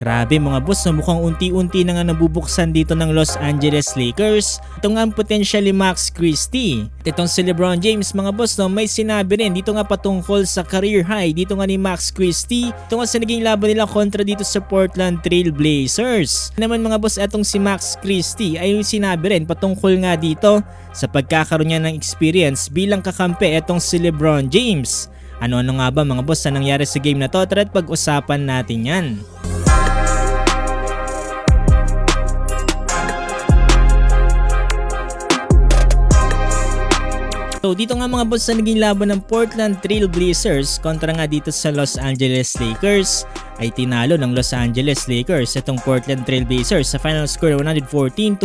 Grabe mga boss, na mukhang unti-unti na nga nabubuksan dito ng Los Angeles Lakers. Ito nga ang potentially Max Christie. At itong si LeBron James mga boss, no, may sinabi rin dito nga patungkol sa career high dito nga ni Max Christie. Ito nga sa naging laban nila kontra dito sa Portland Trail Blazers. Naman mga boss, etong si Max Christie ay yung sinabi rin patungkol nga dito sa pagkakaroon niya ng experience bilang kakampi etong si LeBron James. Ano-ano nga ba mga boss na nangyari sa game na to? Tara't pag-usapan natin yan. So dito nga mga boss sa naging laban ng Portland Trail Blazers kontra nga dito sa Los Angeles Lakers ay tinalo ng Los Angeles Lakers itong Portland Trail Blazers sa final score 114-106.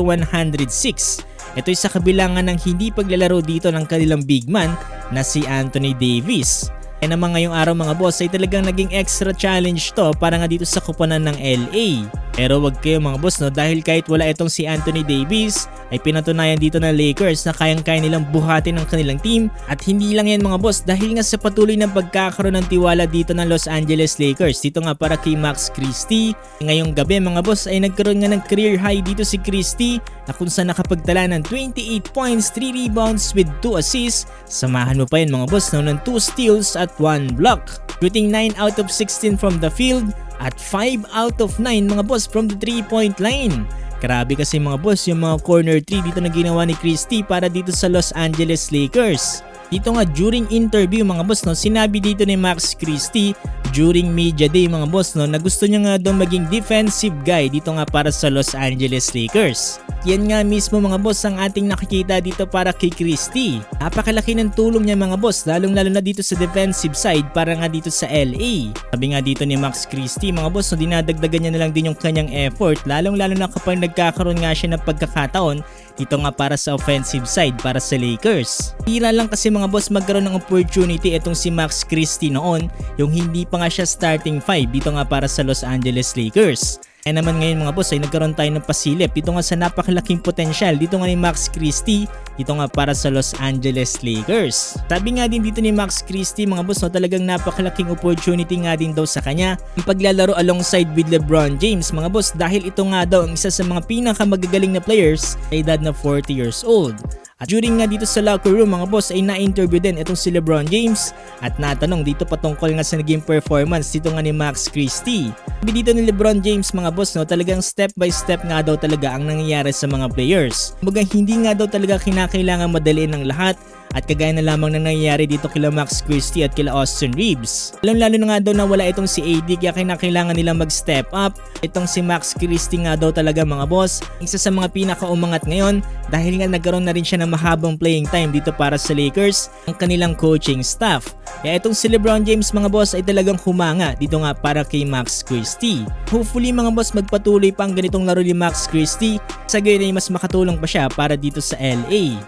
Ito'y sa kabilangan ng hindi paglalaro dito ng kanilang big man na si Anthony Davis. Kaya naman ngayong araw mga boss ay talagang naging extra challenge to para nga dito sa koponan ng LA. Pero wag kayo mga boss no, dahil kahit wala itong si Anthony Davis ay pinatunayan dito ng Lakers na kayang-kaya nilang buhatin ang kanilang team. At hindi lang yan mga boss dahil nga sa patuloy ng pagkakaroon ng tiwala dito ng Los Angeles Lakers. Dito nga para kay Max Christie. Ngayong gabi mga boss ay nagkaroon nga ng career high dito si Christie na kung saan nakapagtala ng 28 points, 3 rebounds with 2 assists. Samahan mo pa yun mga boss no, ng 2 steals at 1 block. Shooting 9 out of 16 from the field at 5 out of 9 mga boss from the 3-point line. Grabe kasi mga boss yung mga corner 3 dito na ginawa ni Christie para dito sa Los Angeles Lakers. Dito nga during interview mga boss no, sinabi dito ni Max Christie during media day mga boss no, na gusto niya nga daw maging defensive guy dito nga para sa Los Angeles Lakers. Yan nga mismo mga boss ang ating nakikita dito para kay Christie. Napakalaki ng tulong niya mga boss lalong lalo na dito sa defensive side para nga dito sa LA. Sabi nga dito ni Max Christie mga boss no, dinadagdagan niya na lang din yung kanyang effort lalong lalo na kapag nagkakaroon nga siya ng pagkakataon dito nga para sa offensive side para sa Lakers. Hira lang kasi mga boss magkaroon ng opportunity itong si Max Christie noon yung hindi pa nga siya starting 5 dito nga para sa Los Angeles Lakers. Kaya naman ngayon mga boss ay nagkaroon tayo ng pasilip dito nga sa napakalaking potensyal dito nga ni Max Christie dito nga para sa Los Angeles Lakers. Sabi nga din dito ni Max Christie mga boss no, talagang napakalaking opportunity nga din daw sa kanya ang paglalaro alongside with LeBron James mga boss dahil ito nga daw ang isa sa mga pinakamagagaling na players sa edad na 40 years old. At during nga dito sa locker room mga boss ay na-interview din itong si LeBron James at natanong dito patungkol nga sa naging performance dito nga ni Max Christie. Sabi dito ni LeBron James mga boss no, talagang step by step nga daw talaga ang nangyayari sa mga players. Kumbaga hindi nga daw talaga kinakailangan madaliin ng lahat at kagaya na lamang na nangyayari dito kila Max Christie at kila Austin Reeves. Lalo na nga daw na wala itong si AD kaya kinakailangan nilang mag-step up. Itong si Max Christie nga daw talaga mga boss, isa sa mga pinakaumangat ngayon dahil nga nagkaroon na rin siya ng mahabang playing time dito para sa Lakers ang kanilang coaching staff. Kaya itong si LeBron James mga boss ay talagang humanga dito nga para kay Max Christie. Hopefully mga boss magpatuloy pa ang ganitong laro ni Max Christie sa gayon ay mas makatulong pa siya para dito sa LA.